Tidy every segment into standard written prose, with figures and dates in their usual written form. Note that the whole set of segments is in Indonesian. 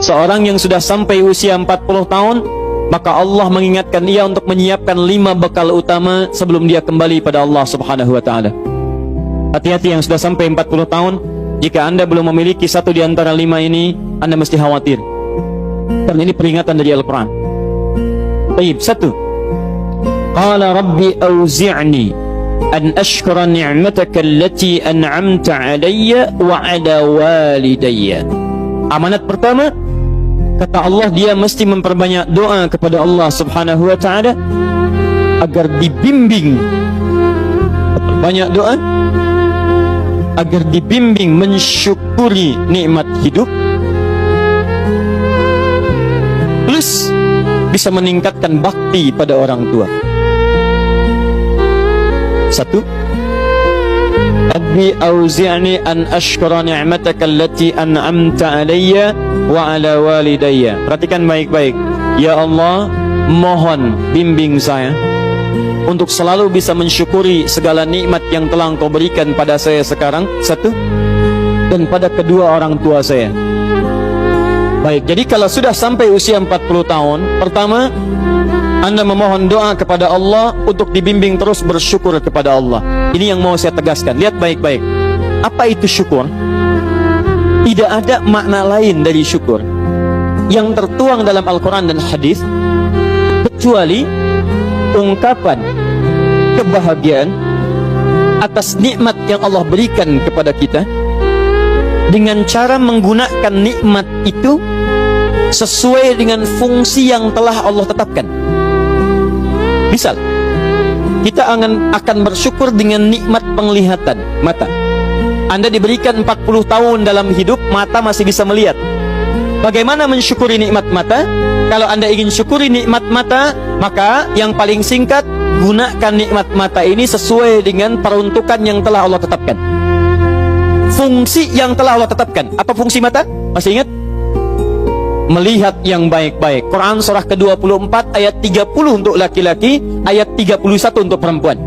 seorang yang sudah sampai usia 40 tahun, maka Allah mengingatkan ia untuk menyiapkan 5 bekal utama sebelum dia kembali pada Allah Subhanahu wa taala. Hati-hati yang sudah sampai 40 tahun, jika Anda belum memiliki satu di antara 5 ini, Anda mesti khawatir. Karena ini peringatan dari Al-Quran. Baik, 1. Qala rabbi auzi'ni an ashkura ni'mataka allati an'amta 'alayya wa 'ala walidayya. Amanat pertama, kata Allah, dia mesti memperbanyak doa kepada Allah Subhanahu wa taala agar dibimbing. Banyak doa agar dibimbing mensyukuri nikmat hidup, plus bisa meningkatkan bakti pada orang tua. 1. Rabbi auzi'ni an ashkura ni'mataka allati an'amta 'alayya wa 'ala walidayya. Perhatikan baik-baik. Ya Allah, mohon bimbing saya untuk selalu bisa mensyukuri segala nikmat yang telah Engkau berikan pada saya sekarang, 1, dan pada kedua orang tua saya. Baik, jadi kalau sudah sampai usia 40 tahun, pertama, Anda memohon doa kepada Allah untuk dibimbing terus bersyukur kepada Allah. Ini yang mau saya tegaskan. Lihat baik-baik. Apa itu syukur? Tidak ada makna lain dari syukur yang tertuang dalam Al-Quran dan hadis kecuali ungkapan kebahagiaan atas nikmat yang Allah berikan kepada kita dengan cara menggunakan nikmat itu sesuai dengan fungsi yang telah Allah tetapkan. Misal, kita akan bersyukur dengan nikmat penglihatan mata. Anda diberikan 40 tahun dalam hidup, mata masih bisa melihat. Bagaimana mensyukuri nikmat mata? Kalau Anda ingin syukuri nikmat mata, maka yang paling singkat, gunakan nikmat mata ini sesuai dengan peruntukan yang telah Allah tetapkan. Fungsi yang telah Allah tetapkan. Apa fungsi mata? Masih ingat? Melihat yang baik-baik. Quran surah ke-24 ayat 30 untuk laki-laki, ayat 31 untuk perempuan.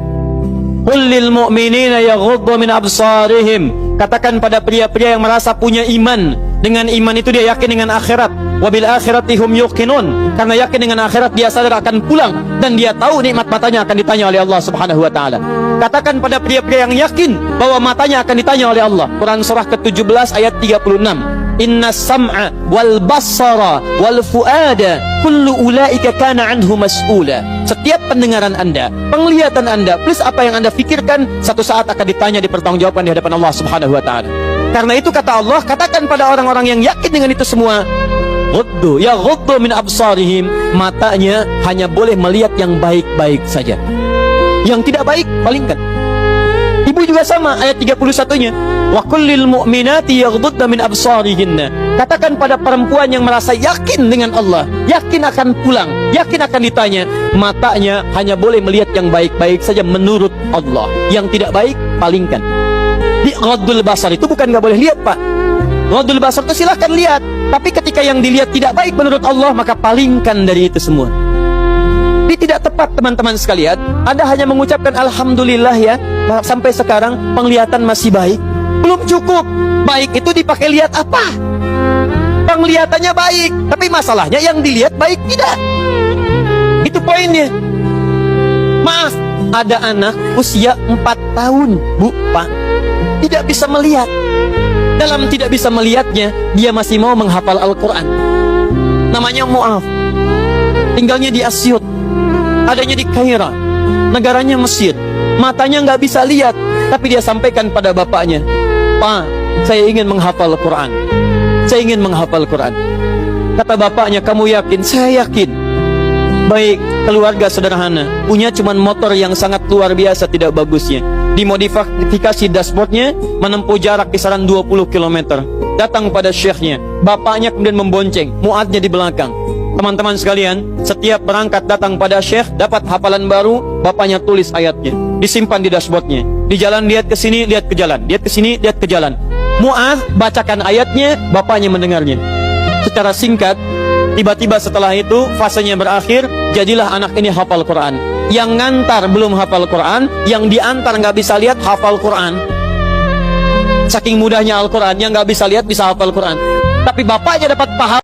Qul lil mu'minina yaghuddu min absarihim. Katakan pada pria-pria yang merasa punya iman. Dengan iman itu dia yakin dengan akhirat. Wabil akhirati hum yuqinun. Karena yakin dengan akhirat dia sadar akan pulang dan dia tahu nikmat matanya akan ditanya oleh Allah Subhanahu wa taala. Katakan pada pria-pria yang yakin bahwa matanya akan ditanya oleh Allah. Quran surah ke-17 ayat 36. Inna sam'a wal basara wal fuada kullu ulaika kana anhu mas'ula. Setiap pendengaran Anda, penglihatan Anda, plus apa yang Anda fikirkan, satu saat akan ditanya, dipertanggungjawabkan di hadapan Allah Subhanahu wa taala. Karena itu kata Allah, katakan pada orang-orang yang yakin dengan itu semua, ghuddu min absarihim, matanya hanya boleh melihat yang baik-baik saja. Yang tidak baik, palingkan. Ibu juga sama, ayat 31-nya. Wa kullil mu'minati yaghdudna min absarihinna. Katakan pada perempuan yang merasa yakin dengan Allah, yakin akan pulang, yakin akan ditanya, matanya hanya boleh melihat yang baik-baik saja menurut Allah. Yang tidak baik, palingkan. Di ghaddul basar itu bukan nggak boleh lihat, Pak. Ghaddul basar itu silahkan lihat, tapi ketika yang dilihat tidak baik menurut Allah, maka palingkan dari itu semua. Ini tidak tepat, teman-teman sekalian. Anda hanya mengucapkan alhamdulillah ya, sampai sekarang penglihatan masih baik. Belum cukup. Baik itu dipakai lihat apa? Penglihatannya baik, tapi masalahnya yang dilihat baik tidak. Itu poinnya. Maaf, ada anak usia 4 tahun, Bu, Pak, tidak bisa melihat. Dalam tidak bisa melihatnya, dia masih mau menghafal Al-Quran. Namanya Mu'af. Tinggalnya di Asyut, adanya di Kaira, negaranya Mesir. Matanya nggak bisa lihat, tapi dia sampaikan pada bapaknya, Pak, saya ingin menghafal Quran. Saya ingin menghafal Quran. Kata bapaknya, kamu yakin? Saya yakin. Baik, keluarga sederhana, punya cuman motor yang sangat luar biasa tidak bagusnya. Dimodifikasi dashboardnya, menempuh jarak kisaran 20 km. Datang pada syekhnya, bapaknya kemudian membonceng, muadnya di belakang. Teman-teman sekalian, setiap berangkat datang pada syekh, dapat hafalan baru, bapaknya tulis ayatnya, disimpan di dashboardnya. Di jalan lihat ke sini, lihat ke jalan, lihat ke sini, lihat ke jalan. Mu'adz bacakan ayatnya, bapaknya mendengarnya. Secara singkat, tiba-tiba setelah itu fasenya berakhir, jadilah anak ini hafal Quran. Yang ngantar belum hafal Quran, yang diantar nggak bisa lihat hafal Quran. Saking mudahnya Al-Quran, yang nggak bisa lihat bisa hafal Quran. Tapi bapaknya dapat paham.